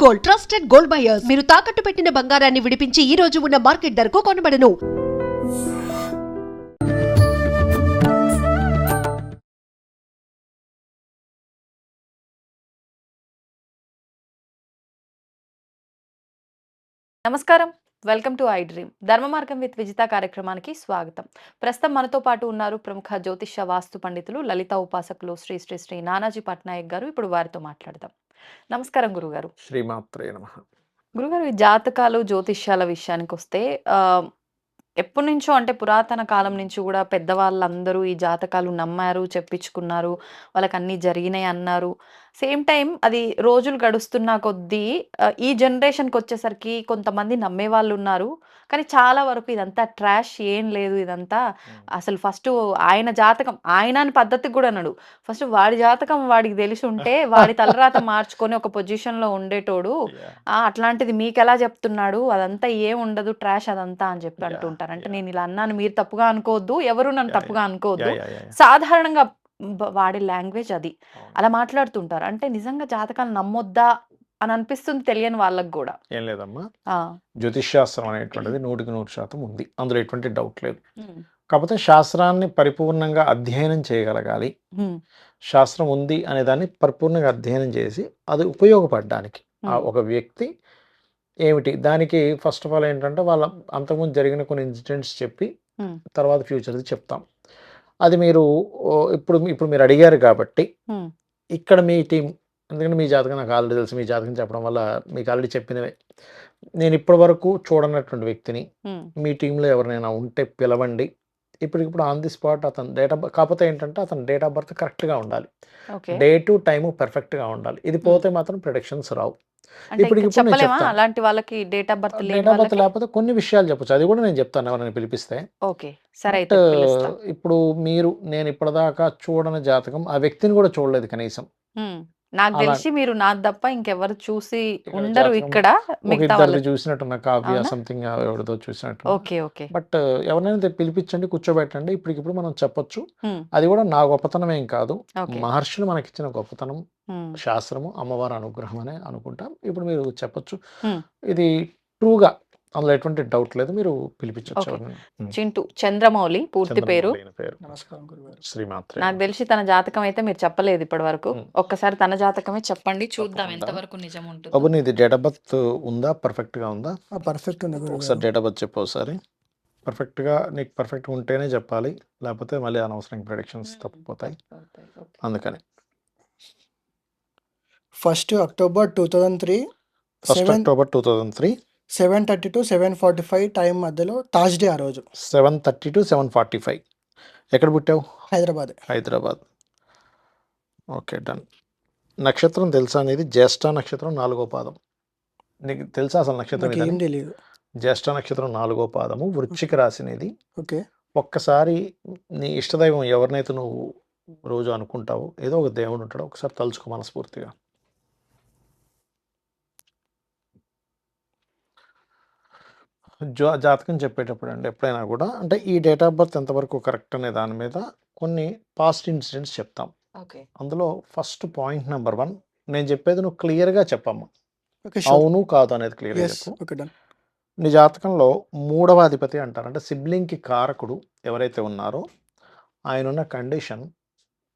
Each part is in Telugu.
Gold, trusted gold buyers. మీరు తాకట్టు పెట్టిన బంగారాన్ని విడిపించి ఈ రోజు ఉన్న మార్కెట్ ధరకు కొనబడను. నమస్కారం, వెల్కమ్ టు ఐ డ్రీమ్. ధర్మ మార్గం విత్ విజిత కార్యక్రమానికి స్వాగతం. ప్రస్తుతం మనతో పాటు ఉన్నారు ప్రముఖ జ్యోతిష్య వాస్తు పండితులు, లలిత ఉపాసకులు శ్రీ శ్రీ శ్రీ నానాజీ పట్నాయక్ గారు. ఇప్పుడు వారితో మాట్లాడదాం. నమస్కారం గురుగారు. శ్రీమాత్రే నమః. గురుగారు, ఈ జాతకాలు జ్యోతిష్యాల విషయానికి వస్తే ఎప్పటి నుంచో అంటే పురాతన కాలం నుంచి కూడా పెద్దవాళ్ళందరూ ఈ జాతకాలు నమ్మారు, చెప్పించుకున్నారు, వాళ్ళకి అన్నీ జరిగినాయి అన్నారు. సేమ్ టైం అది రోజులు గడుస్తున్న కొద్దీ ఈ జనరేషన్కి వచ్చేసరికి కొంతమంది నమ్మే వాళ్ళు ఉన్నారు. కానీ చాలా వరకు ఇదంతా ట్రాష్, ఏం లేదు ఇదంతా. అసలు ఫస్ట్ ఆయన జాతకం, ఆయన అని పద్ధతికి కూడా అన్నాడు. ఫస్ట్ వాడి జాతకం వాడికి తెలిసి ఉంటే వాడి తలరాత మార్చుకొని ఒక పొజిషన్లో ఉండేటోడు. అట్లాంటిది మీకు ఎలా చెప్తున్నాడు, అదంతా ఏం ఉండదు, ట్రాష్ అదంతా అని చెప్పి అంటుంటారు. అంటే నేను ఇలా అన్నాను, మీరు తప్పుగా అనుకోవద్దు, ఎవరు నన్ను తప్పుగా అనుకోవద్దు, సాధారణంగా వాడే లాంగ్వేజ్ అది, అలా మాట్లాడుతుంటారు. అంటే నిజంగా జాతకాలు నమ్మొద్దా అని అనిపిస్తుంది తెలియని వాళ్ళకి కూడా. ఏం లేదమ్మా, జ్యోతిష్ శాస్త్రం అనేటువంటిది 100% ఉంది, అందులో ఎటువంటి డౌట్ లేదు. కాకపోతే శాస్త్రాన్ని పరిపూర్ణంగా అధ్యయనం చేయగలగాలి. శాస్త్రం ఉంది అనే దాన్ని పరిపూర్ణంగా అధ్యయనం చేసి అది ఉపయోగపడడానికి ఒక వ్యక్తి ఏమిటి దానికి ఫస్ట్ ఆఫ్ ఆల్ ఏంటంటే వాళ్ళ అంతకుముందు జరిగిన కొన్ని ఇన్సిడెంట్స్ చెప్పి తర్వాత ఫ్యూచర్ది చెప్తాం. అది మీరు ఇప్పుడు మీరు అడిగారు కాబట్టి ఇక్కడ మీ టీం, ఎందుకంటే మీ జాతకం నాకు ఆల్రెడీ తెలుసు, మీ జాతకం చెప్పడం వల్ల మీకు ఆల్రెడీ చెప్పినవే. నేను ఇప్పటి వరకు చూడనటువంటి వ్యక్తిని మీ టీంలో ఎవరినైనా ఉంటే పిలవండి. ఇప్పుడు ఆన్ ది స్పాట్ అతను డేట్ ఆఫ్, కాకపోతే ఏంటంటే అతను డేట్ ఆఫ్ బర్త్ కరెక్ట్గా ఉండాలి, డేటు టైము పర్ఫెక్ట్గా ఉండాలి. ఇది పోతే మాత్రం ప్రిడిక్షన్స్ రావు. ఇప్పుడు అలాంటి వాళ్ళకి డేట్ ఆఫ్ బర్త్ లేకపోతే కొన్ని విషయాలు చెప్పచ్చు, అది కూడా నేను చెప్తాను ఎవరైనా పిలిపిస్తే. ఇప్పుడు నేను ఇప్పటిదాకా చూడని జాతకం, ఆ వ్యక్తిని కూడా చూడలేదు కనీసం. నాకు తెలిసి మీరు నా తప్ప ఇంకెవరు చూసి ఉండరు ఇక్కడ. చూసినట్టున్నా కావ్య సంథింగ్ ఎవరిదో చూసినట్టు. బట్ ఎవరినైనా పిలిపించండి, కూర్చోబెట్టండి, ఇప్పటికిప్పుడు మనం చెప్పొచ్చు. అది కూడా నా గొప్పతనం ఏం కాదు, మహర్షులు మనకిచ్చిన గొప్పతనం, శాస్త్రము, అమ్మవారి అనుగ్రహం అనే అనుకుంటాం. ఇప్పుడు మీరు చెప్పొచ్చు, ఇది ట్రూగా, అందులో ఎటువంటి డౌట్ లేదు, మీరు పిలిపించవచ్చు. చింటూ చంద్రమౌళి పూర్తి పేరు. శ్రీమాత్రే. నాకు తెలిసి తన జాతకం అయితే మీరు చెప్పలేదు ఇప్పటి వరకు. ఒక్కసారి తన జాతకమే చెప్పండి, చూద్దాం ఎంతవరకు నిజం ఉంటుంది. బాబు, నీది డేట్ ఆఫ్ బర్త్ ఉందా? పర్ఫెక్ట్ గా ఉందా? పర్ఫెక్ట్ ఉంది. ఒకసారి డేట్ ఆఫ్ బర్త్ చెప్పు ఒకసారి. పర్ఫెక్ట్ గా నీకు పర్ఫెక్ట్ ఉంటేనే చెప్పాలి, లేకపోతే మళ్ళీ అనవసరం ప్రెడిక్షన్స్ తప్పిపోతాయి. అందుకని 1st October 2003, 1st October 2003, 7:30 to 7:45 time మధ్యలో థర్స్డే. ఆ రోజు 7:30 to 7:45. ఎక్కడ పుట్టావు? హైదరాబాద్. Okay, done. నక్షత్రం తెలుసా అనేది? జ్యేష్ఠ నక్షత్రం 4వ పాదం. నీకు తెలుసా అసలు నక్షత్రం? ఏం తెలియదు. జ్యేష్ఠ నక్షత్రం 4వ పాదము, వృశ్చిక రాశినేది. ఓకే. ఒక్కసారి నీ ఇష్టదైవం ఎవరినైతే నువ్వు రోజు అనుకుంటావో, ఏదో ఒక దేవుడు ఉంటాడు, ఒకసారి తలుచుకో మనస్ఫూర్తిగా. జాతకం చెప్పేటప్పుడు అండి ఎప్పుడైనా కూడా, అంటే ఈ డేట్ ఆఫ్ బర్త్ ఎంతవరకు కరెక్ట్ అనే దాని మీద కొన్ని పాస్ట్ ఇన్సిడెంట్స్ చెప్తాం. అందులో ఫస్ట్ పాయింట్ నెంబర్ 1, నేను చెప్పేది నువ్వు క్లియర్గా చెప్పమ్మా, అవును కాదు అనేది క్లియర్గా చెప్పు. నీ జాతకంలో 3వ అధిపతి అంటారు, అంటే సిబ్లింగ్కి కారకుడు ఎవరైతే ఉన్నారో ఆయన ఉన్న కండిషన్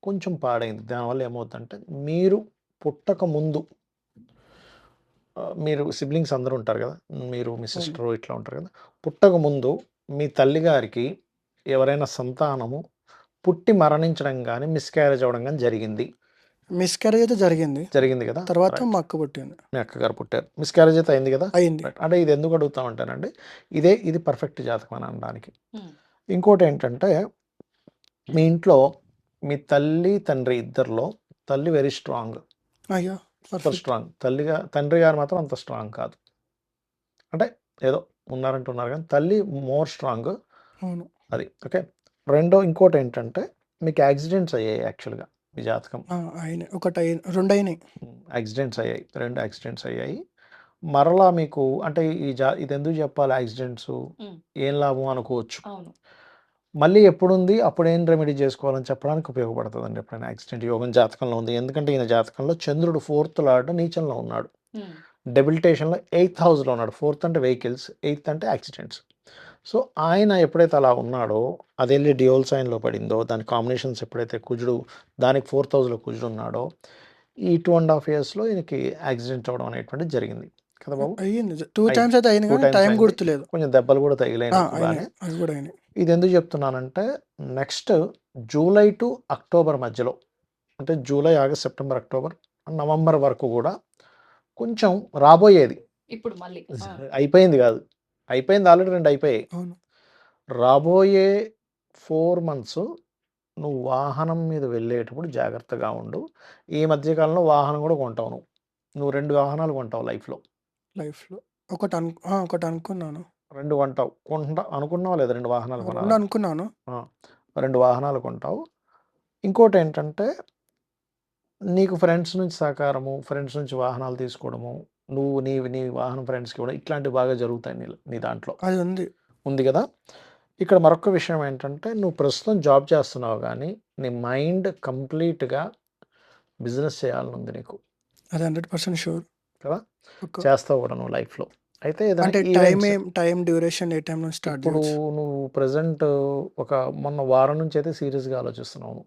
కొంచెం పాడైంది. దానివల్ల ఏమవుతుందంటే, మీరు పుట్టక ముందు, మీరు సిబ్లింగ్స్ అందరూ ఉంటారు కదా, మీరు మీ సిస్టరు ఇట్లా ఉంటారు కదా, పుట్టక ముందు మీ తల్లిగారికి ఎవరైనా సంతానము పుట్టి మరణించడం కానీ, మిస్క్యారేజ్ అవ్వడం కానీ జరిగింది. మిస్క్యారేజ్ అయితే జరిగింది కదా. తర్వాత మా అక్క పుట్టింది. మీ అక్కగారు పుట్టారు, మిస్క్యారేజ్ అయితే అయింది కదా. అయింది. అంటే ఇది ఎందుకు అడుగుతా ఉంటానండి, ఇది పర్ఫెక్ట్ జాతకం అని అనడానికి. ఇంకోటి ఏంటంటే, మీ ఇంట్లో మీ తల్లి తండ్రి ఇద్దరిలో తల్లి వెరీ స్ట్రాంగ్, సూపర్ స్ట్రాంగ్. తండ్రి గారు మాత్రం అంత స్ట్రాంగ్ కాదు, అంటే ఏదో ఉన్నారు కానీ తల్లి మోర్ స్ట్రాంగ్. అది ఓకే. ఇంకోటి ఏంటంటే, మీకు యాక్సిడెంట్స్ అయ్యాయి యాక్చువల్గా మీ జాతకం. రెండు అయినాయి యాక్సిడెంట్స్ అయ్యాయి, 2 యాక్సిడెంట్స్ అయ్యాయి. మరలా మీకు అంటే ఇది ఎందుకు చెప్పాలి యాక్సిడెంట్స్, ఏం లాభం అనుకోవచ్చు. మళ్ళీ ఎప్పుడుంది, అప్పుడు ఏం రెమెడీ చేసుకోవాలని చెప్పడానికి ఉపయోగపడుతుందండి ఎప్పుడైనా యాక్సిడెంట్ యోగం జాతకంలో ఉంది. ఎందుకంటే ఈయన జాతకంలో చంద్రుడు 4th లార్డ్ నీచంలో ఉన్నాడు. డెబిలిటేషన్లో 8th హౌస్లో ఉన్నాడు. 4th అంటే వెహికల్స్, 8th అంటే యాక్సిడెంట్స్. సో ఆయన ఎప్పుడైతే అలా ఉన్నాడో అది వెళ్ళి డియోల్ సైన్లో పడిందో, దాని కాంబినేషన్స్ ఎప్పుడైతే కుజుడు దానికి 4th హౌస్లో కుజుడు ఉన్నాడో ఈ 2.5 ఇయర్స్లో ఈయనకి యాక్సిడెంట్ అవ్వడం అనేటువంటిది జరిగింది కదా బాబు. అయ్యింది 2 అయింది. టైమ్స్ అయితే అయింది 2 కానీ times టైం అయింది. గుర్తులేదు. కొంచెం దెబ్బలు కూడా తగిలినాయి బాగానే. అయినాయి అవి కూడా అయినాయి. ఇది ఎందుకు చెప్తున్నానంటే నెక్స్ట్ జూలై టు అక్టోబర్ మధ్యలో, అంటే July, August, September, October, November వరకు కూడా కొంచెం రాబోయేది ఇప్పుడు మళ్ళీ అయిపోయింది కాదు, అయిపోయింది ఆల్రెడీ 2 అయిపోయాయి. అవును. రాబోయే 4 months నువ్వు వాహనం మీద వెళ్ళేటప్పుడు జాగ్రత్తగా ఉండు. ఈ మధ్యకాలంలో వాహనం కూడా కొంటావు నువ్వు 2 వాహనాలు కొంటావు లైఫ్లో. లైఫ్లో ఒకటి అనుకున్నాను. 2 కొంటావు, అనుకున్నావు లేదా 2 వాహనాలు రెండు కొనాలి? అనుకున్నాను. 2 వాహనాలు కొంటావు. ఇంకోటి ఏంటంటే నీకు ఫ్రెండ్స్ నుంచి సహకారము, ఫ్రెండ్స్ నుంచి వాహనాలు తీసుకోవడము, నువ్వు నీ వాహనం ఫ్రెండ్స్కి ఇవ్వడం, ఇట్లాంటివి బాగా జరుగుతాయి నీ దాంట్లో అది ఉంది కదా. ఇక్కడ మరొక విషయం ఏంటంటే నువ్వు ప్రస్తుతం జాబ్ చేస్తున్నావు కానీ నీ మైండ్ కంప్లీట్గా బిజినెస్ చేయాలని ఉంది నీకు అది 100% షూర్ కదా. చేస్తావు కూడా నువ్వు లైఫ్లో. అయితే అంటే టైం డ్యూరేషన్ ఏ టైం నుంచి స్టార్ట్ ఇప్పుడు నువ్వు ప్రజెంట్ మొన్న వారం నుంచి అయితే సీరియస్గా ఆలోచిస్తున్నావు,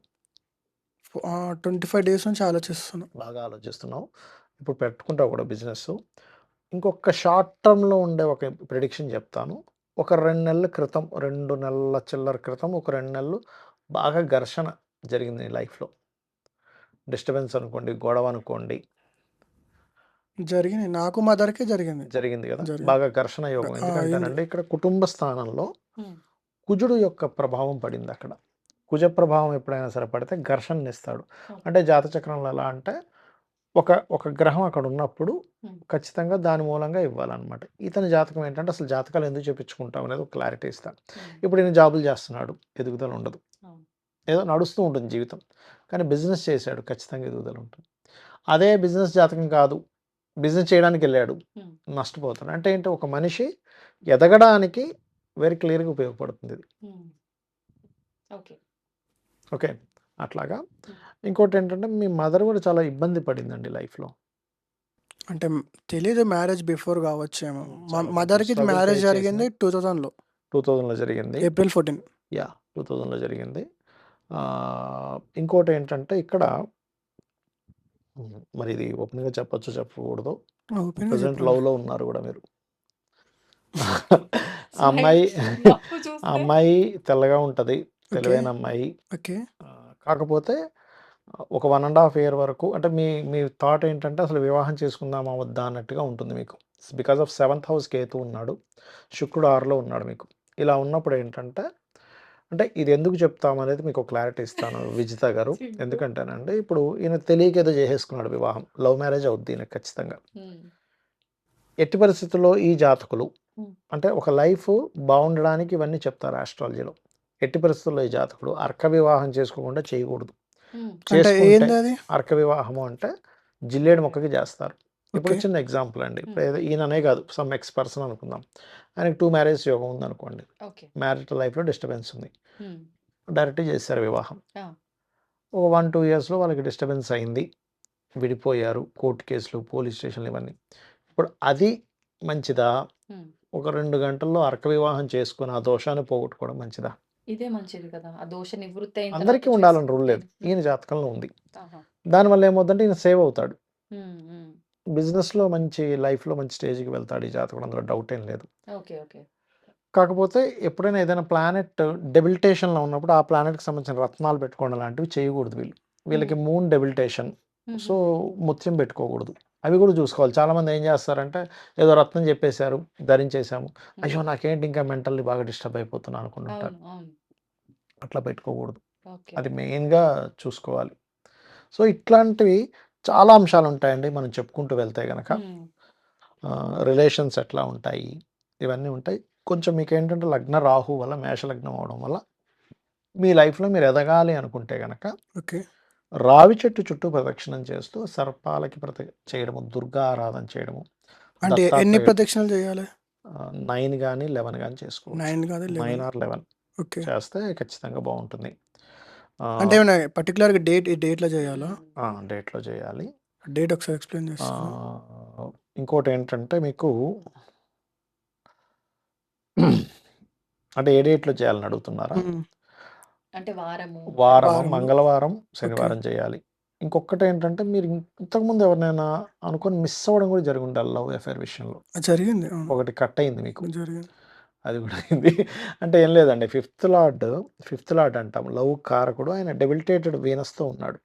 25 days నుంచి ఆలోచిస్తున్నాను. బాగా ఆలోచిస్తున్నావు. ఇప్పుడు పెట్టుకుంటావు కూడా బిజినెస్. ఇంకొక షార్ట్ టర్మ్లో ఉండే ఒక ప్రిడిక్షన్ చెప్తాను. ఒక 2 నెలల క్రితం, 2 నెలల చిల్లర క్రితం, ఒక 2 నెలలు బాగా ఘర్షణ జరిగింది నీ లైఫ్లో. డిస్టర్బెన్స్ అనుకోండి, గొడవ అనుకోండి, జరిగింది. నాకు మదర్కే జరిగింది కదా. బాగా ఘర్షణ యోగం. ఎందుకంటేనండి ఇక్కడ కుటుంబ స్థానంలో కుజుడు యొక్క ప్రభావం పడింది. అక్కడ కుజ ప్రభావం ఎప్పుడైనా సరే పడితే ఘర్షణ ఇస్తాడు. అంటే జాతచక్రంలో ఎలా అంటే ఒక గ్రహం అక్కడ ఉన్నప్పుడు ఖచ్చితంగా దాని మూలంగా ఇవ్వాలన్నమాట. ఇతని జాతకం ఏంటంటే అసలు జాతకాలు ఎందుకు చెప్పించుకుంటాం అనేది ఒక క్లారిటీ ఇస్తాను. ఇప్పుడు ఈయన జాబులు చేస్తున్నాడు, ఎదుగుదల ఉండదు, ఏదో నడుస్తూ ఉంటుంది జీవితం. కానీ బిజినెస్ చేశాడు, ఖచ్చితంగా ఎదుగుదల ఉంటుంది. అదే బిజినెస్ జాతకం కాదు, బిజినెస్ చేయడానికి వెళ్ళాడు, నష్టపోతాడు. అంటే ఏంటి, ఒక మనిషి ఎదగడానికి వెరీ క్లియర్గా ఉపయోగపడుతుంది ఇది. ఓకే, అట్లాగా. ఇంకోటి ఏంటంటే మీ మదర్ కూడా చాలా ఇబ్బంది పడిందండి లైఫ్లో. అంటే తెలీదు, మ్యారేజ్ బిఫోర్ కావచ్చేమో. మదర్కి struggle మ్యారేజ్ face జరిగింది 2000లో, 2000లో జరిగింది. April 14. 2000లో జరిగింది. ఇంకోటి ఏంటంటే ఇక్కడ మరి ఇది ఓపెన్గా చెప్పొచ్చు చెప్పకూడదు, ప్రజెంట్ లవ్లో ఉన్నారు కూడా మీరు. అమ్మాయి తెల్లగా ఉంటుంది, తెలివైన అమ్మాయి. ఓకే. కాకపోతే ఒక 1.5 year వరకు అంటే మీ థాట్ ఏంటంటే అసలు వివాహం చేసుకుందామా వద్దా అన్నట్టుగా ఉంటుంది మీకు. Because of 7th house Ketu ఉన్నాడు, శుక్రుడు 6లో ఉన్నాడు మీకు. ఇలా ఉన్నప్పుడు ఏంటంటే అంటే ఇది ఎందుకు చెప్తామనేది మీకు క్లారిటీ ఇస్తాను విజిత గారు. ఎందుకంటేనండి ఇప్పుడు ఈయన తెలియక ఏదో చేసేసుకున్నాడు వివాహం, లవ్ మ్యారేజ్ అవుద్ది ఈయన ఖచ్చితంగా. ఎట్టి పరిస్థితుల్లో ఈ జాతకులు అంటే ఒక లైఫ్ బాగుండడానికి ఇవన్నీ చెప్తారు ఆస్ట్రాలజీలో. ఎట్టి పరిస్థితుల్లో ఈ జాతకుడు అర్క వివాహం చేసుకోకుండా చేయకూడదు. అర్క వివాహము అంటే జిల్లేడు మొక్కకి చేస్తారు. ఇప్పుడు చిన్న ఎగ్జాంపుల్ అండి, ఇప్పుడు ఈయననే కాదు, సమ్ ఎక్స్ పర్సన్ అనుకుందాం, ఆయనకి 2 marriage యోగం ఉంది అనుకోండి, మ్యారిటల్ లైఫ్లో డిస్టర్బెన్స్ ఉంది, డైరెక్ట్ చేశారు వివాహం. ఒక 1-2 yearsలో వాళ్ళకి డిస్టర్బెన్స్ అయింది, విడిపోయారు, కోర్టు కేసులు, పోలీస్ స్టేషన్లు ఇవన్నీ. ఇప్పుడు అది మంచిదా, ఒక 2 గంటల్లో అర్క వివాహం చేసుకుని ఆ దోషాన్ని పోగొట్టుకోవడం మంచిదా? ఇదే మంచిది కదా, ఆ దోష నివృత్తి అయిన అందరికీ ఉండాలని రూల్ లేదు, ఈయన జాతకంలో ఉంది. దానివల్ల ఏమవుతుందంటే ఈయన సేవ్ అవుతాడు, బిజినెస్లో మంచి లైఫ్లో మంచి స్టేజ్కి వెళ్తాడు ఈ జాతకుడు, అందులో డౌట్ ఏం లేదు. కాకపోతే ఎప్పుడైనా ఏదైనా ప్లానెట్ డెబిలిటేషన్లో ఉన్నప్పుడు ఆ ప్లానెట్కి సంబంధించిన రత్నాలు పెట్టుకోవడం లాంటివి చేయకూడదు వీళ్ళకి మూన్ డెబిలిటేషన్, సో ముత్యం పెట్టుకోకూడదు. అవి కూడా చూసుకోవాలి. చాలామంది ఏం చేస్తారంటే ఏదో రత్నం చెప్పేశారు, ధరించేశాము, అయ్యో నాకేంటి ఇంకా మెంటల్లీ బాగా డిస్టర్బ్ అయిపోతున్నా అనుకుంటుంటారు. అట్లా పెట్టుకోకూడదు, అది మెయిన్గా చూసుకోవాలి. సో ఇట్లాంటివి చాలా అంశాలు ఉంటాయండి మనం చెప్పుకుంటూ వెళ్తే కనుక. రిలేషన్స్ ఎట్లా ఉంటాయి, ఇవన్నీ ఉంటాయి. కొంచెం మీకు ఏంటంటే లగ్న రాహు వల్ల, మేష లగ్నం అవడం వల్ల మీ లైఫ్లో మీరు ఎదగాలి అనుకుంటే కనుక రావి చెట్టు చుట్టూ ప్రదక్షిణం చేస్తూ సర్పాలకి చేయడము, దుర్గా ఆరాధన చేయడము. అంటే ఎన్ని ప్రదక్షిణలు చేయాలి? 9 కానీ 11 కానీ చేసుకోవచ్చు. 9 or 11 చేస్తే ఖచ్చితంగా బాగుంటుంది. అంటే పర్టికులర్గా డేట్లో చేయాలా? డేట్లో చేయాలి. డేట్ ఒకసారి ఎక్స్ప్లెయిన్ ఆ, చేస్తాను. ఇంకోటి ఏంటంటే మీకు అంటే ఏ డేట్లో చేయాలని అడుగుతున్నారా? అంటే వారము వారం వారంలో. మంగళవారం ఓకే. శనివారం చేయాలి. ఇంకొకటి ఏంటంటే మీరు ఇంతకుముందు ఎవరినైనా అనుకొని మిస్ అవ్వడం కూడా జరిగి ఉండాలి లవ్ అఫేర్ విషయంలో. అది జరిగింది. అవును. ఒకటి కట్ అయింది మీకు, జరిగింది. అది కూడా అయింది. అంటే ఏం లేదండి, ఫిఫ్త్ లార్డ్ అంటాం, లవ్ కారకుడు, ఆయన డెబిలిటేటెడ్ వీనస్తో ఉన్నాడు.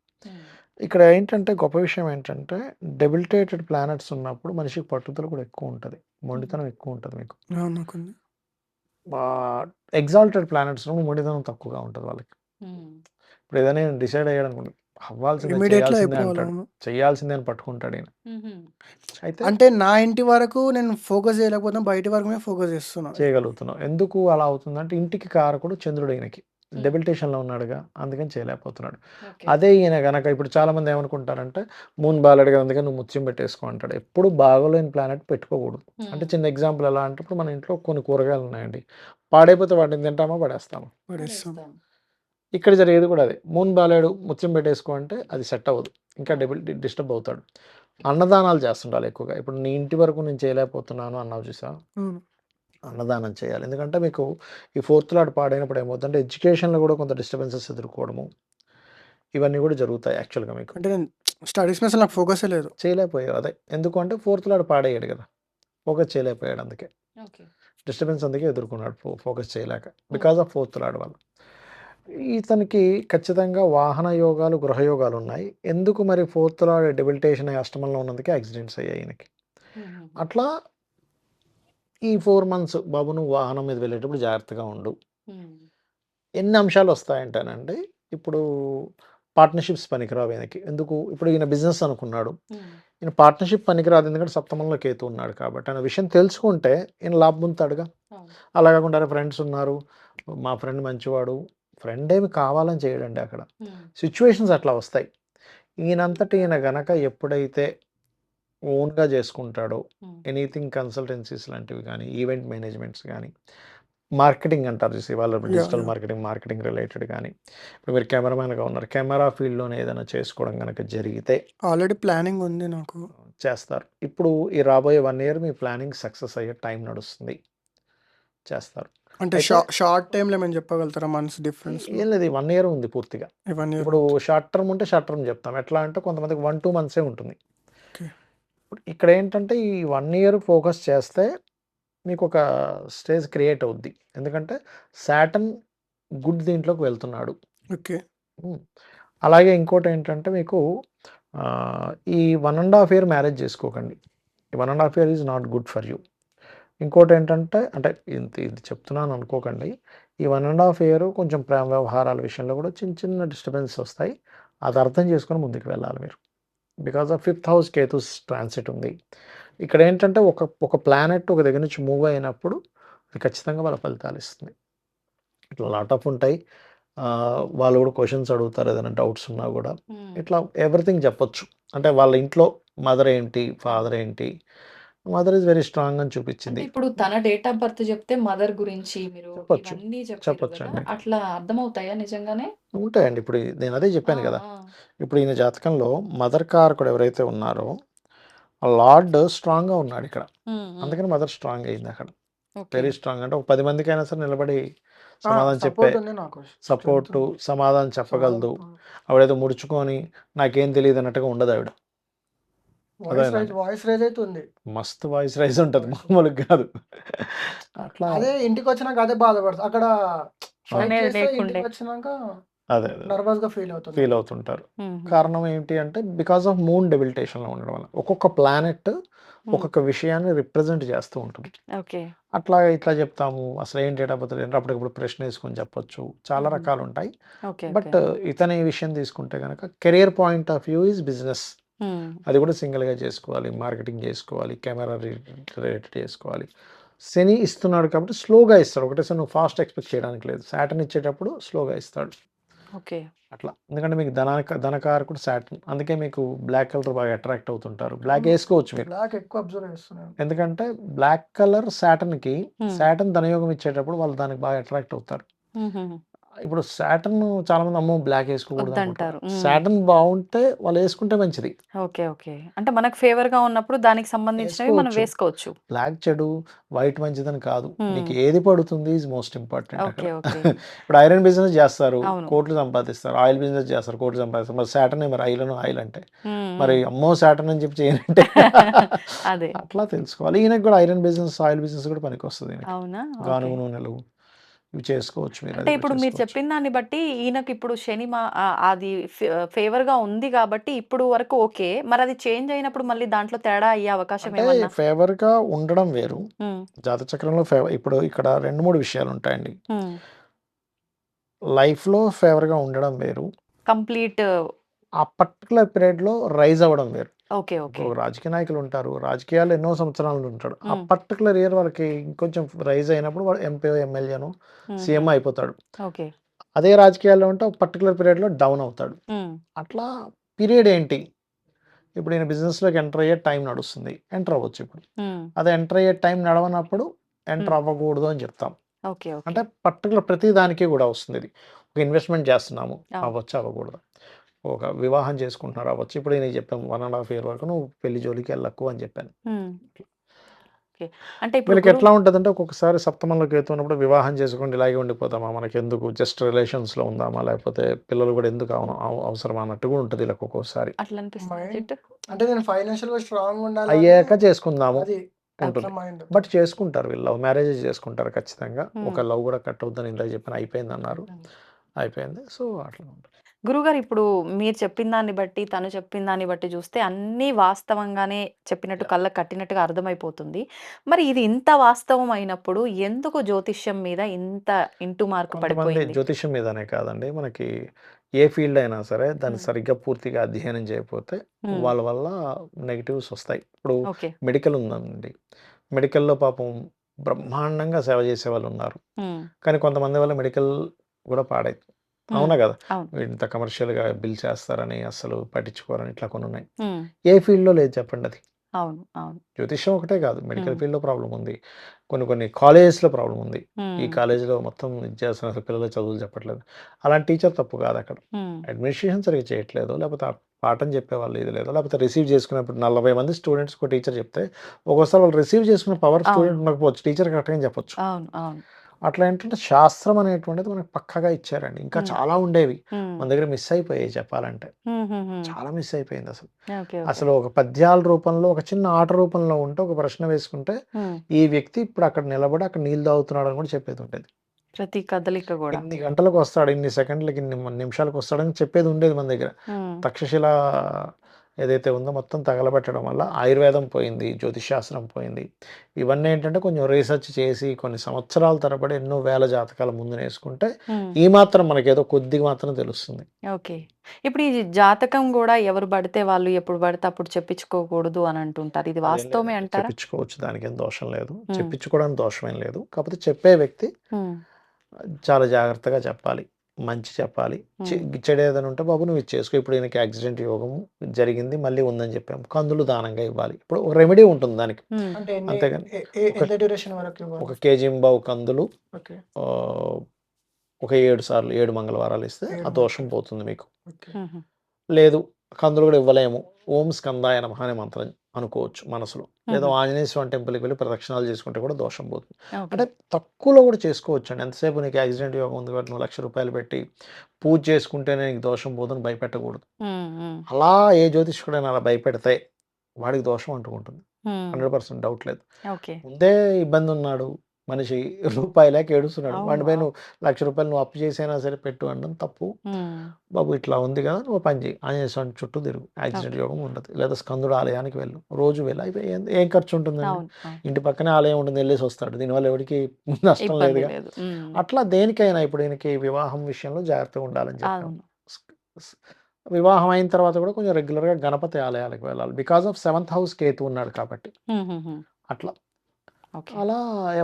ఇక్కడ ఏంటంటే గొప్ప విషయం ఏంటంటే డెబిలిటేటెడ్ ప్లానెట్స్ ఉన్నప్పుడు మనిషికి పట్టుదల కూడా ఎక్కువ ఉంటుంది, మొండితనం ఎక్కువ ఉంటుంది మీకు. అవును, నాకుంది. ఎగ్జాల్టెడ్ ప్లానెట్స్ మొండితనం తక్కువగా ఉంటుంది వాళ్ళకి. ఇప్పుడు ఏదైనా డిసైడ్ అయ్యాడు అనుకోండి, అవ్వాల్సిందే ఇమీడియట్లీ చేయాల్సిందే అయిపోవాలి. అంటాడు, అవును. చేయాల్సిందే అని పట్టుకుంటాడు ఈయన. అయితే అంటే నా ఇంటి వరకు నేను ఫోకస్ చేయలేకపోతే బయటి వరకు నేను ఫోకస్ చేస్తున్నా. చేయగలుగుతున్నాం. ఎందుకు అలా అవుతుందంటే ఇంటికి కారకుడు చంద్రుడు ఈయనకి డెబిలిటేషన్లో ఉన్నాడుగా, అందుకని చేయలేకపోతున్నాడు. అదే ఈయన గనక ఇప్పుడు చాలా మంది ఏమనుకుంటారంటే మూన్ బాగాలేడు కదా అందుకని నువ్వు ముత్యం పెట్టేసుకో అంటాడు. ఎప్పుడు బాగోలేని ప్లానెట్ పెట్టుకోకూడదు. అంటే చిన్న ఎగ్జాంపుల్ ఎలా అంటే ఇప్పుడు మన ఇంట్లో కొన్ని కూరగాయలు ఉన్నాయండి, పాడైపోతే వాటిని తింటామా పడేస్తాము. పడేస్తాం. ఇక్కడ జరిగేది కూడా అదే, మూన్ బాలేడు ముత్యం పెట్టేసుకో అంటే అది సెట్ అవ్వదు, ఇంకా డిస్టర్బ్ అవుతాడు. అన్నదానాలు చేస్తుండాలి ఎక్కువగా. ఇప్పుడు నీ ఇంటి వరకు నేను చేయలేకపోతున్నాను అన్నావు చూసా, అవును. అన్నదానం చేయాలి. ఎందుకంటే మీకు ఈ ఫోర్త్ లాట్ పాడైనప్పుడు ఏమవుతుందంటే ఎడ్యుకేషన్లో కూడా కొంత డిస్టర్బెన్సెస్ ఎదుర్కోవడము ఇవన్నీ కూడా జరుగుతాయి యాక్చువల్గా మీకు. అంటే నేను స్టడీస్ మీద అసలు నాకు ఫోకసే లేదు. చేయలేకపోయావు, అదే ఎందుకు అంటే ఫోర్త్ లాట్ పాడయ్యాడు కదా, ఫోకస్ చేయలేకపోయాడు, అందుకే డిస్టర్బెన్స్ అందుకే ఎదుర్కొన్నాడు ఫోకస్ చేయలేక, బికాస్ ఆఫ్ ఫోర్త్ లాట్ వల్ల. ఇతనికి ఖచ్చితంగా వాహన యోగాలు గృహయోగాలు ఉన్నాయి. ఎందుకు మరి ఫోర్త్ లాట్ డెబిలిటేషన్ అయ్యి అష్టమంలో ఉన్నందుకే యాక్సిడెంట్స్ అయ్యాయి ఈయనకి. అట్లా ఈ 4 months బాబు నువ్వు వాహనం మీద వెళ్ళేటప్పుడు జాగ్రత్తగా ఉండు. ఎన్ని అంశాలు వస్తాయంటానండి, ఇప్పుడు పార్ట్నర్షిప్స్ పనికిరావు ఈయనకి. ఎందుకు, ఇప్పుడు ఈయన బిజినెస్ అనుకున్నాడు, ఈయన పార్ట్నర్షిప్ పనికిరాదు ఎందుకంటే సప్తమంలో కేతు ఉన్నాడు కాబట్టి. అనే విషయం తెలుసుకుంటే ఈయన లాభం పొందుతాడుగా. అలా కాకుండా ఫ్రెండ్స్ ఉన్నారు, మా ఫ్రెండ్ మంచివాడు, ఫ్రెండ్ ఏమి కావాలని చేయడండి అక్కడ, సిచ్యువేషన్స్ అట్లా వస్తాయి. ఈయనంతటి ఈయన గనక ఎప్పుడైతే ఓన్గా చేసుకుంటాడో ఎనీథింగ్ కన్సల్టెన్సీస్ లాంటివి కానీ ఈవెంట్ మేనేజ్మెంట్స్ కానీ మార్కెటింగ్ అంటారు చూసి వాళ్ళు డిజిటల్ మార్కెటింగ్ రిలేటెడ్ కానీ, ఇప్పుడు మీరు కెమెరామ్యాన్గా ఉన్నారు, కెమెరా ఫీల్డ్లోనే ఏదైనా చేసుకోవడం కనుక జరిగితే ఆల్రెడీ ప్లానింగ్ ఉంది నాకు. చేస్తారు. ఇప్పుడు ఈ రాబోయే 1 year మీ ప్లానింగ్ సక్సెస్ అయ్యే టైం నడుస్తుంది, చేస్తారు. అంటే షార్ట్ టైంలో ఏమైనా చెప్పగలుగుతారా మంత్స్ డిఫరెన్స్? ఏం లేదు, 1 year ఉంది పూర్తిగా. 1 year. ఇప్పుడు షార్ట్ టర్మ్ ఉంటే షార్ట్ టర్మ్ చెప్తాం, ఎట్లా అంటే కొంతమందికి 1-2 months ఉంటుంది. Okay. ఇక్కడ ఏంటంటే ఈ 1 year ఫోకస్ చేస్తే మీకు ఒక స్టేజ్ క్రియేట్ అవుద్ది, ఎందుకంటే సాటర్న్ గుడ్ దీంట్లోకి వెళ్తున్నాడు. ఓకే. అలాగే ఇంకోటి ఏంటంటే మీకు ఈ 1.5 year మ్యారేజ్ చేసుకోకండి. ఈ 1.5 year is not good for you. ఇంకోటి ఏంటంటే అంటే ఇది చెప్తున్నాను అనుకోకండి, ఈ 1.5 year కొంచెం ప్రేమ వ్యవహారాల విషయంలో కూడా చిన్న చిన్న డిస్టర్బెన్స్ వస్తాయి, అది అర్థం చేసుకొని ముందుకు వెళ్ళాలి మీరు. బికాజ్ ఆఫ్ 5th house కేతుస్ ట్రాన్సిట్ ఉంది. ఇక్కడ ఏంటంటే ఒక ప్లానెట్ ఒక దగ్గర నుంచి మూవ్ అయినప్పుడు అది ఖచ్చితంగా వాళ్ళ ఫలితాలు ఇస్తుంది. ఇట్లా లాట్ ఆఫ్ ఉంటాయి, వాళ్ళు కూడా క్వశ్చన్స్ అడుగుతారు ఏదైనా డౌట్స్ ఉన్నా కూడా, ఇట్లా ఎవ్రీథింగ్ చెప్పొచ్చు. అంటే వాళ్ళ ఇంట్లో మదర్ ఏంటి ఫాదర్ ఏంటి, మదర్ ఇస్ వెరీ స్ట్రాంగ్ అని చూపించింది. ఇప్పుడు తన డేట్ ఆఫ్ బర్త్ చెప్తే మదర్ గురించి మీరు చెప్పొచ్చు. ఇవన్నీ చెప్పారు చెప్పొచ్చు కదా, అండి. అట్లా అర్థమవుతాయా నిజంగానే? ఉంటాయండి. ఇప్పుడు నేను అదే చెప్పాను కదా, ఇప్పుడు ఈయన జాతకంలో మదర్ కారకుడు ఎవరైతే ఉన్నారో ఆ లార్డ్ స్ట్రాంగ్గా ఉన్నాడు ఇక్కడ, అందుకని మదర్ స్ట్రాంగ్ అయింది అక్కడ. వెరీ స్ట్రాంగ్ అంటే ఒక 10 మందికైనా సరే నిలబడి సమాధానం చెప్పే సపోర్ట్ ఉంది నాకు. సపోర్టు, సమాధానం చెప్పగలదు. ఆవిడేదో ముడుచుకొని నాకేం తెలియదు అన్నట్టుగా ఉండదు ఆవిడ. వాయిస్ రైజ్ అయితే ఉంది, మస్తు వాయిస్ రైజ్ ఉంటుంది, మామూలుగా కాదు. అట్లా అదే ఇంటికి వచ్చినాక అదే బాధపడుతుంది. అక్కడ అనేది లేకుండే. ఇంటికి వచ్చినాక అదే నర్వస్ గా ఫీల్ అవుతుంటారు. కారణం ఏంటి అంటే బికాస్ ఆఫ్ మూన్ డెబిలిటేషన్లో ఉండడం వల్ల ఒక్కొక్క ప్లానెట్ ఒక్కొక్క విషయాన్ని రిప్రజెంట్ చేస్తూ ఉంటుంది. అట్లా ఇట్లా చెప్తాము, అసలు ఏం డేట్ ఆఫ్ బర్త్ ఏంటంటే అప్పటికప్పుడు ప్రశ్న వేసుకొని చెప్పొచ్చు, చాలా రకాలు ఉంటాయి. బట్ ఇతని విషయం తీసుకుంటే కనుక career point of view is business, అది కూడా సింగిల్గా చేసుకోవాలి, మార్కెటింగ్ చేసుకోవాలి, కెమెరా రిలేటెడ్ చేసుకోవాలి. శని ఇస్తున్నాడు కాబట్టి స్లోగా ఇస్తాడు, ఒకటేసారి నువ్వు ఫాస్ట్ ఎక్స్పెక్ట్ చేయడానికి లేదు. సాటర్న్ ఇచ్చేటప్పుడు స్లోగా ఇస్తాడు అట్లా. ఎందుకంటే మీకు ధనకారకుడు సాటర్న్, అందుకే మీకు బ్లాక్ కలర్ బాగా అట్రాక్ట్ అవుతుంటారు. బ్లాక్ వేసుకోవచ్చు మీరు, బ్లాక్ ఎక్కువ అబ్జర్వ్ చేస్తున్నాను. ఎందుకంటే బ్లాక్ కలర్ సాటర్న్కి, సాటర్న్ ధనయోగం ఇచ్చేటప్పుడు వాళ్ళు దానికి బాగా అట్రాక్ట్ అవుతారు. ఇప్పుడు సాటర్న్ చాలా మంది అమ్మో బ్లాక్ వేసుకోకూడదు వద్దంటారు. అనుకుంటారు. సాటర్న్ బాగుంటే వాళ్ళు వేసుకుంటే మంచిది. ఓకే. ఓకే. అంటే మనకు ఫేవర్‌గా ఉన్నప్పుడు దానికి సంబంధించినవి మనం వేసుకోవచ్చు. వేసుకోవచ్చు. బ్లాక్ చెడు, వైట్ మంచిదని కాదు. హ్మ్. నీకు ఏది పడుతుంది ఈజ్ మోస్ట్ ఇంపార్టెంట్ అక్కడ. ఓకే. ఓకే. ఇప్పుడు ఐరన్ బిజినెస్ చేస్తారు, అవును. కోట్లు సంపాదిస్తారు. ఆయిల్ బిజినెస్ చేస్తారు, కోట్లు సంపాదిస్తారు. మరి సాటర్న్ మరి ఆయిల్ అంటే హ్మ్. మరి హ్మ్. అమ్మో సాటర్న్ అని చెప్పి చేయనంటే అదే. అట్లా తెలుసుకోవాలి. ఈయనకి కూడా ఐరన్ బిజినెస్, ఆయిల్ బిజినెస్ కూడా పనికొస్తది ఈయనకి. అవునా? ఓకే. గానుగ నూనెలు ఇవి చేసుకోవచ్చు మీరు. అంటే అది కూడా ఇప్పుడు మీరు చేసుకోవచ్చు. చెప్పిన దాన్ని బట్టి ఈయనకి ఇప్పుడు శని అది ఫేవర్‌గా ఉంది కాబట్టి ఇప్పుడు వరకు ఓకే. మరది చేంజ్ అయినప్పుడు మళ్ళీ దాంట్లో తేడా అయ్యే అవకాశం అంటే ఏమన్నా? ఫేవర్‌గా ఉండడం వేరు. హ్మ్. జాతచక్రంలో ఇప్పుడు ఇక్కడ 2, 3 విషయాలుంటాయండి. హ్మ్. లైఫ్‌లో ఫేవర్‌గా ఉండడం వేరు. కంప్లీట్ ఆ పర్టిక్యులర్ పీరియడ్‌లో రైజ్ అవ్వడం వేరు. ఓకే. ఓకే. ఇప్పుడు రాజకీయ నాయకులు ఉంటారు. రాజకీయాల్లో ఎన్నో సంవత్సరాల నుండి ఉంటాడు. ఆ హ్మ్. పర్టిక్యులర్ ఇయర్ వాళ్ళకి ఇంకొంచెం రైజ్ అయినప్పుడు వాడు ఎంపీయో, ఎమ్మెల్యేనో, సీఎం హుహు. అయిపోతాడు. ఓకే. అదే రాజకీయాల్లో ఉంటే ఒక పర్టిక్యులర్ పీరియడ్‌లో డౌన్ అవుతాడు. హ్మ్. అట్లా పీరియడ్ ఏంటి? ఇప్పుడు ఈయన బిజినెస్‌లోకి ఎంటర్ అయ్యే టైం నడుస్తుంది. ఎంటర్ అవ్వచ్చు ఇప్పుడు. హ్మ్. అదే ఎంటర్ అయ్యే టైం నడవనప్పుడు ఎంటర్ హ్మ్. అవ్వకూడదు అని చెప్తాం. ఓకే. ఓకే. అంటే పర్టిక్యులర్ ప్రతి దానికి కూడా వస్తుంది ఇది. ఒక ఇన్వెస్ట్‌మెంట్ చేస్తున్నాము. అవును. అవ్వచ్చు, అవ్వకూడదు. ఒక వివాహం చేసుకుంటున్నారు అవ్వచ్చు. ఇప్పుడు నేను చెప్పాను 1 ½ ఇయర్ వరకు నువ్వు పెళ్లి జోలికి ఎళ్ళకు అని చెప్పాను. హ్మ్. ఓకే. అంటే ఇప్పుడు వీళ్ళకి ఎట్లా ఉంటదంటే ఒక్కొక్కసారి సప్తమంలో కేతు ఉన్నప్పుడు వివాహం చేసుకోండి ఇలాగే ఉండిపోదామా? మనకెందుకు జస్ట్ రిలేషన్స్‌లో ఉందామా? లేకపోతే పిల్లలు కూడా ఎందుకు అవసరమా అన్నట్టు కూడా ఉంటది వీళ్ళకి ఒక్కోసారి. అట్లా అనిపిస్తుందా మైండ్ చిట్టు? అంటే నేను ఫైనాన్షియల్‌గా స్ట్రాంగ్ ఉండాలని అయ్యాక చేసుకుందాము అది అట్లా ఉంటుంది. మైండ్. బట్ చేసుకుంటారు వీళ్ళు. లవ్ మ్యారేజే చేసుకుంటారు ఖచ్చితంగా. హ్మ్. ఒక లవ్ కూడా కట్ అవుద్దని ఇందాక చెప్పాను. అయిపోయిందన్నారు. హ్మ్. అయిపోయింది. సో, అట్లా ఉంటుంది. గురువుగారు ఇప్పుడు మీరు చెప్పిన దాన్ని బట్టి, తను చెప్పిన దాన్ని బట్టి చూస్తే అన్నీ వాస్తవంగానే చెప్పినట్టు యాహ్! కళ్ళకి కట్టినట్టుగా అర్థమైపోతుంది. మరి ఇది ఇంత వాస్తవం అయినప్పుడు ఎందుకు జ్యోతిష్యం మీద ఇంత ఇంటూ మార్క్ కొంతమంది పడిపోయింది? జ్యోతిష్యం మీదనే కాదండి. మనకి ఏ ఫీల్డ్ అయినా సరే దాన్ని హ్మ్. సరిగ్గా పూర్తిగా అధ్యయనం చేయకపోతే హ్మ్. వాళ్ళ వల్ల నెగెటివ్స్ వస్తాయి. ఇప్పుడు ఓకే. మెడికల్ ఉందండి. మెడికల్‌లో పాపం బ్రహ్మాండంగా సేవ చేసేవాళ్ళున్నారు. హ్మ్. కానీ కొంతమంది వల్ల మెడికల్ కూడా పాడైతుంది. హ్మ్. అవునా గదా! అవును. ఇంత కమర్షియల్‌గా బిల్ చేస్తారని అస్సలు పట్టించుకోరని ఇట్లా కొన్నున్నాయి. హ్మ్. ఏ ఫీల్డ్‌లో లేదు చెప్పండది. అవును. అవును. జ్యోతిష్యం ఒకటే కాదు. మెడికల్ హ్మ్. ఫీల్డ్‌లో ప్రాబ్లమ్ ఉంది. కొన్ని కొన్ని కాలేజెస్‌లో ప్రాబ్లమ్ ఉంది. ఈ హ్మ్. కాలేజీలో మొత్తం ఇది చేస్తున్నారు. అసలు పిల్లలకి చదువులు చెప్పట్లేదు. అలాంటి టీచర్ తప్పు కాదక్కడ. హ్మ్. అడ్మినిస్ట్రేషన్ సరిగ్గా చేయట్లేదు. లేకపోతే ఆ పాఠం చెప్పేవాళ్ళు ఇది లేదు. లేకపోతే రిసీవ్ చేసుకున్నప్పుడు 40 మంది స్టూడెంట్స్‌కి ఒక టీచర్ చెప్తే, ఒక్కోసారి వాళ్ళు రిసీవ్ చేసుకునే పవర్ అవును. స్టూడెంట్ ఉండకపోవచ్చు. టీచర్ కరెక్ట్‌గా చెప్పొచ్చు. అవును. అవును. అట్లా ఏంటంటే శాస్త్రం అనేటువంటిది మనకు పక్కాగా ఇచ్చారండి. ఇంకా హ్మ్. చాలా ఉండేవి. హ్మ్. మన దగ్గర మిస్ అయిపోయాయి చెప్పాలంటే. హుహుహు. చాలా మిస్ అయిపోయిందసలు. ఓకే. ఓకే. అసలు ఒక పద్యాల రూపంలో, ఒక చిన్న ఆట రూపంలో ఉంటే, ఒక ప్రశ్న వేసుకుంటే, హ్మ్. ఈ వ్యక్తి ఇప్పుడు అక్కడ నిలబడి అక్కడ నీళ్ళు తాగుతున్నాడని కూడా చెప్పేదుండేది. ప్రతి కదలిక గూడా. ఇన్ని గంటలకొస్తాడు, ఇన్ని సెకండ్లకి, ఇన్ని నిమిషాలకొస్తాడని చెప్పేది ఉండేది మన దగ్గర. హ్మ్. తక్షశిల ఏదైతే ఉందో మొత్తం తగలబెట్టడం వల్ల ఆయుర్వేదం పోయింది, జ్యోతిష్ శాస్త్రం పోయింది. ఇవన్నీ ఏంటంటే కొంచెం రీసెర్చ్ చేసి కొన్ని సంవత్సరాల తరబడి ఎన్నో వేల జాతకాల ముందునేసుకుంటే, హ్మ్. ఈ మాత్రం మనకేదో కొద్దిగా మాత్రం తెలుస్తుంది. ఓకే. ఇప్పుడు ఈ జాతకం గూడా ఎవరు బడితే వాళ్ళు ఎప్పుడు బడితే అప్పుడు చెప్పించుకోకూడదు అని అంటుంటారు. ఇది అదేం వాస్తవమే లేదండి. అంటారా? చెప్పించుకోవచ్చు. దానికేం దోషం లేదు. హ్మ్. చెప్పించుకోవడానికి దోషమేం లేదు. కాకపోతే చెప్పే వ్యక్తి హ్మ్. చాలా జాగ్రత్తగా చెప్పాలి. మంచి చెప్పాలి. హ్మ్. చెడేదైనా ఉంటే బాబు నువ్వు ఇది చేసుకో. ఇప్పుడు ఈయనకి యాక్సిడెంట్ యోగం జరిగింది. మళ్ళీ ఉందని చెప్పాము. కందులు దానంగా ఇవ్వాలి. ఇప్పుడు ఒక రెమెడీ ఉంటుంది దానికి. హ్మ్. అంటే అంతేగాని ఒక ఎంత డ్యూరేషన్ వరకు ఇవ్వాలి? ఒక కేజీంబావు కందులు ఓకే. ఆహ్, ఒక 7 సార్లు 7 మంగళవారాలు ఇస్తే 7 ఆ దోషం మంత్స్. పోతుంది మీకు. ఓకే. హుహు. లేదు. కందులు గూడా ఇవ్వలేము. ఓం స్కందాయ నమః అనే మంత్రం అనుకోవచ్చు మనసులో. లేదా హుహు. ఆంజనేయ స్వామి టెంపుల్‌కి వెళ్లి ప్రదక్షిణాలు చేసుకుంటే కూడా దోషం పోతుంది. ఓకే. అంటే తక్కువలో కూడా చేసుకోవచ్చండి. ఎంతసేపు నీకు యాక్సిడెంట్ యోగం ఉంది కాబట్టి నువ్వు రూ. 1,00,000 పెట్టి పూజ చేసుకుంటేనే నీకు దోషం పోదని భయపెట్టకూడదు. హ్మ్. హ్మ్. అలా ఏ జ్యోతిష్కుడైనా అలా భయపెడితే వాడికి దోషం అంటుకుంటుంది. హ్మ్. 100% డౌట్ లేదు. ఓకే. ముందే ఇబ్బందున్నాడు మనిషి రూపాయి లేక ఏడుస్తున్నాడు. అవును. వాడి పై అవును. నువ్వు రూ. 1,00,000 నువ్వు అప్పు చేసైనా సరే పెట్టు అనడం తప్పు. హ్మ్. బాబు ఇట్లా ఉంది కదా! నువ్వు పని చెయ్యి. ఆంజనేయ స్వామి చుట్టూ తిరుగు. Accident okay. యోగం ఉండదు. లేదా స్కందుడు ఆలయానికి వెళ్ళు. రోజు వెళ్ళు. అయిపోయి ఏం ఖర్చు ఉంటుందండి? అవును. అవును. ఇంటి పక్కనే ఆలయం ఉంటుంది. ఎళ్ళేసి వస్తాడు. దీనివల్ల ఎవడికి నష్టం ఇబ్బంది లేదుగా. లేదు. హ్మ్. అట్లా దేనికైనా ఇప్పుడు ఈయనకి వివాహం విషయంలో జాగ్రత్తగా ఉండాలని చెప్పాము. అవును. స్ స్ వివాహం అయిన తర్వాత కూడా కొంచెం రెగ్యులర్‌గా గణపతి ఆలయాలకు వెళ్ళాలి. బికాజ్ ఆఫ్ 7థ్ హౌస్ కేతు ఉన్నాడు కాబట్టి. హుహుహు. అట్లా. ఓకే. అలా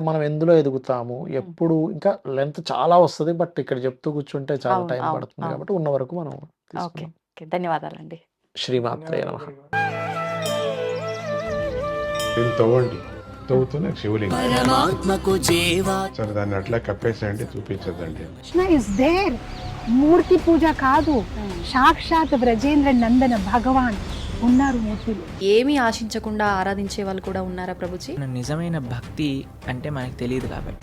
మనం ఎందులో ఎదుగుతాము, హ్మ్. ఎప్పుడు ఇంకా లెంత్ చాలా వస్తది. బట్ ఇక్కడ చెప్తూ కూర్చుంటే చాలా అవును. టైం అవును. పడుతుంది అవును. కాబట్టి ఉన్న వరకు మనం ఓకే. తీసుకుందాం. ఓకే. ధన్యవాదాలండి. శ్రీమాత్రే ధన్యవాదాలు నమః. గురుగారు. దీన్ని తవ్వండి. తవ్వుతూనే శివలింగం. పరమాత్మకు జీవా సరే దాన్ని అట్లా కప్పేసేయండి, చూపించదండి. Krishna is there. మూర్తి పూజ కాదు, సాక్షాత్ బ్రజేంద్ర నందన భగవాన్ ఉన్నారు మూర్తిలో. ఏమీ ఆశించకుండా ఆరాధించే వాళ్ళు కూడా ఉన్నారా ప్రభుజీ? నిజమైన భక్తి అంటే మనకు తెలియదు కాబట్టి